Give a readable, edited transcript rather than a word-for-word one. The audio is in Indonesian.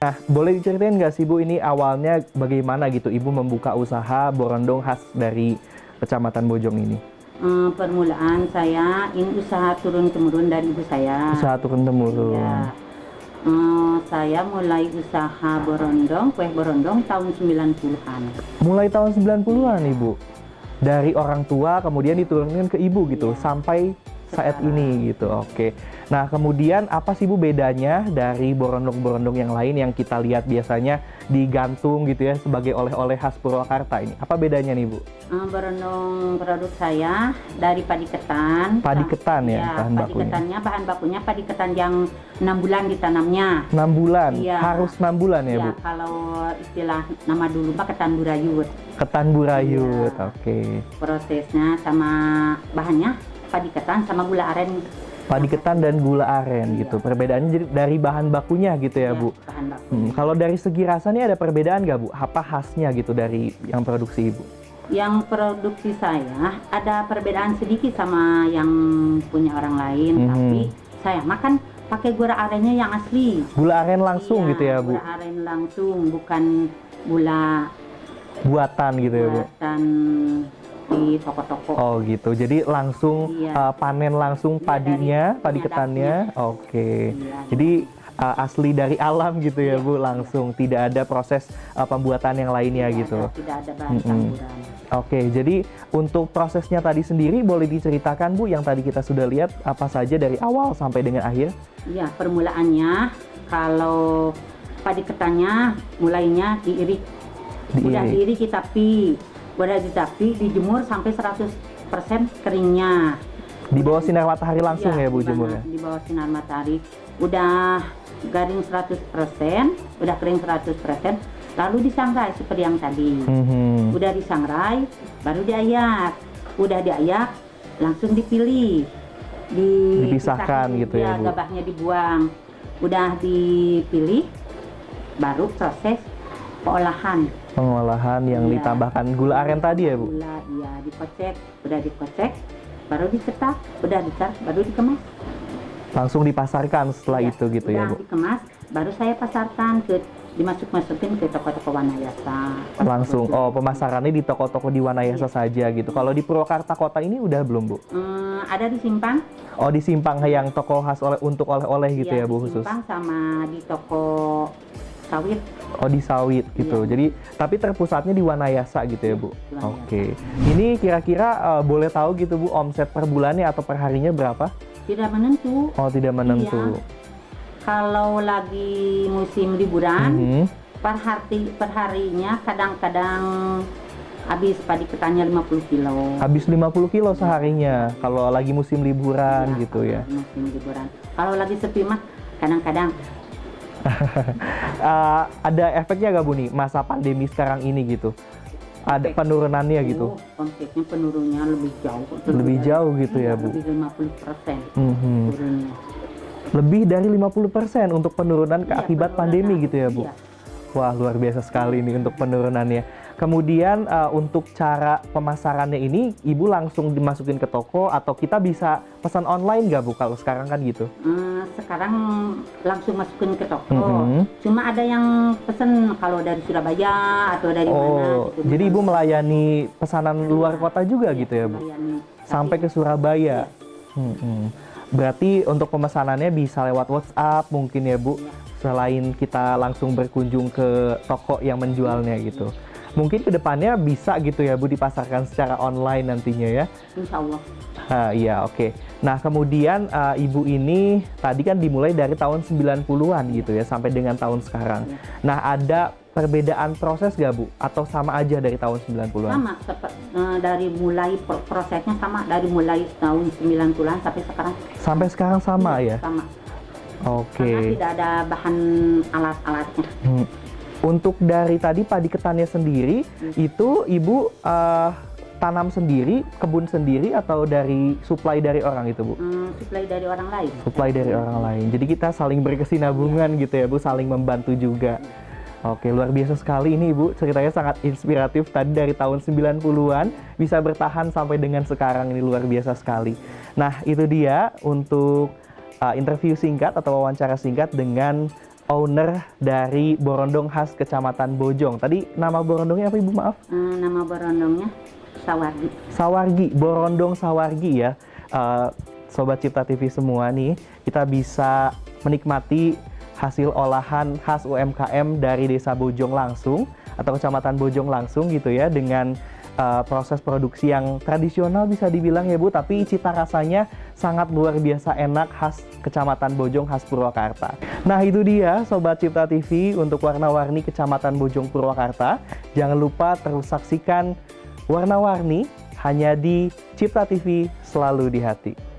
Nah, boleh diceritain nggak sih Bu, ini awalnya bagaimana gitu Ibu membuka usaha borondong khas dari Kecamatan Bojong ini? Permulaan saya ini usaha turun-temurun dari ibu saya. Usaha turun-temurun. Iya. Saya mulai usaha borondong, kue borondong tahun 90-an. Mulai tahun 90-an Ibu? Dari orang tua kemudian diturunkan ke Ibu gitu, Iya. sampai saat ini gitu, oke. Nah, kemudian apa sih Bu bedanya dari borondong-borondong yang lain yang kita lihat biasanya digantung gitu ya sebagai oleh-oleh khas Purwakarta ini? Apa bedanya nih Bu? Borondong produk saya dari padi ketan. Padi ketan ya, Iya, bahan padi bakunya? ketannya, bahan bakunya padi ketan yang 6 bulan ditanamnya. 6 bulan? Iya. Harus 6 bulan ya Bu? Iya, kalau istilah nama dulu Pak ketan burayut. Ketan burayut, Iya. oke. Prosesnya sama bahannya padi ketan sama gula aren. Padi ketan dan gula aren Iya. gitu. Perbedaannya jadi dari bahan bakunya gitu ya Iya, Bu? bahan baku. Kalau dari segi rasa nih ada perbedaan nggak Bu? Apa khasnya gitu dari yang produksi Ibu? Yang produksi saya ada perbedaan sedikit sama yang punya orang lain, tapi saya makan pakai gula arennya yang asli. Gula aren langsung Iya, gitu ya Bu? Gula aren langsung, bukan gula Buatan gitu ya Bu? buatan di toko-toko. Oh gitu, jadi langsung Iya. panen langsung Iya, padinya, dari padi ketannya. Oke, Iya. jadi asli dari alam gitu ya Iya. Bu, langsung tidak ada proses pembuatan yang lainnya gitu. Tidak ada bahan campuran. Oke, jadi untuk prosesnya tadi sendiri boleh diceritakan Bu yang tadi kita sudah lihat apa saja dari awal sampai dengan akhir? Iya, permulaannya kalau padi ketannya mulainya diirik. Udah diirik ditapi, dijemur sampai 100% keringnya. Di bawah sinar matahari langsung Iya, ya Bu di jemurnya? di bawah sinar matahari. Udah garing 100%, udah kering 100%, lalu disangrai seperti yang tadi. Udah disangrai, baru diayak. Udah diayak, langsung dipilih. Dipisahkan gitu ya, Bu? Gabahnya dibuang. Udah dipilih, baru proses pengolahan. Pengolahan yang Iya. ditambahkan gula aren tadi ya Bu? Gula, iya, dikocek. Udah dikocek, baru dicetak. Udah dicetak, baru dikemas. Langsung dipasarkan setelah Iya, itu gitu ya udah Bu? dikemas, baru saya pasarkan dimasuk-masukin ke toko-toko Wanayasa. Langsung, pemasarannya di toko-toko di Wanayasa saja gitu. Kalau di Purwakarta kota ini udah belum Bu? Ada di Simpang. Oh, di Simpang yang toko khas untuk oleh-oleh gitu ya Bu di khusus? Simpang sama di toko sawit. Oh, di Sawit gitu. Iya. Jadi tapi terpusatnya di Wanayasa gitu ya Bu? Di Wanayasa. Oke. Ini kira-kira boleh tahu gitu Bu omset per bulannya atau per harinya berapa? Tidak menentu. Oh, tidak menentu. Iya. Kalau lagi musim liburan, per harinya kadang-kadang habis padi ketannya 50 kilo. Habis 50 kilo seharinya kalau lagi musim liburan Iya, gitu ya? kalau musim liburan. Kalau lagi sepi mah kadang-kadang. Ada efeknya nggak Bu nih masa pandemi sekarang ini gitu? Ada penurunannya gitu? Omsetnya penurunnya lebih jauh. Lebih jauh gitu ya Bu? Lebih 50% Mhm. turunnya. Lebih dari 50% untuk penurunan Iya, akibat penurunan. pandemi gitu ya Bu? Iya. Wah, luar biasa sekali nih untuk penurunannya. Kemudian untuk cara pemasarannya ini Ibu langsung dimasukin ke toko atau kita bisa pesan online nggak Bu kalau sekarang kan gitu? Sekarang langsung masukin ke toko. Cuma ada yang pesen kalau dari Surabaya atau dari mana gitu. Jadi Ibu melayani pesanan luar kota juga gitu ya Bu? Melayani. Sampai ke Surabaya? Berarti untuk pemesanannya bisa lewat WhatsApp mungkin ya Bu? Iya. Selain kita langsung berkunjung ke toko yang menjualnya gitu. Mungkin kedepannya bisa gitu ya Bu dipasarkan secara online nantinya ya? Insya Allah. Iya, oke. Nah, kemudian Ibu ini tadi kan dimulai dari tahun 90-an gitu ya, sampai dengan tahun sekarang. Iya. Nah, ada perbedaan proses nggak Bu? Atau sama aja dari tahun 90-an? Sama, dari mulai prosesnya sama, dari mulai tahun 90-an sampai sekarang. Sampai sekarang sama ya? Sama. Oke. Karena tidak ada bahan alat-alatnya. Untuk dari tadi padi ketannya sendiri, itu Ibu tanam sendiri, kebun sendiri, atau dari supply dari orang itu Bu? Supply dari orang lain. Supply dari orang lain. Jadi kita saling berkesinambungan gitu ya Bu, saling membantu juga. Oke, luar biasa sekali ini Ibu, ceritanya sangat inspiratif tadi dari tahun 90-an bisa bertahan sampai dengan sekarang, ini luar biasa sekali. Nah, itu dia untuk interview singkat atau wawancara singkat dengan owner dari Borondong khas Kecamatan Bojong. Tadi nama Borondongnya apa Ibu, maaf? Nama Borondongnya Sawargi. Sawargi, Borondong Sawargi ya. Sobat Cipta TV semua nih, kita bisa menikmati hasil olahan khas UMKM dari Desa Bojong langsung atau Kecamatan Bojong langsung gitu ya, dengan proses produksi yang tradisional bisa dibilang ya Bu, tapi cita rasanya sangat luar biasa enak, khas Kecamatan Bojong, khas Purwakarta. Nah itu dia Sobat Cipta TV untuk warna-warni Kecamatan Bojong Purwakarta. Jangan lupa terus saksikan warna-warni hanya di Cipta TV, selalu di hati.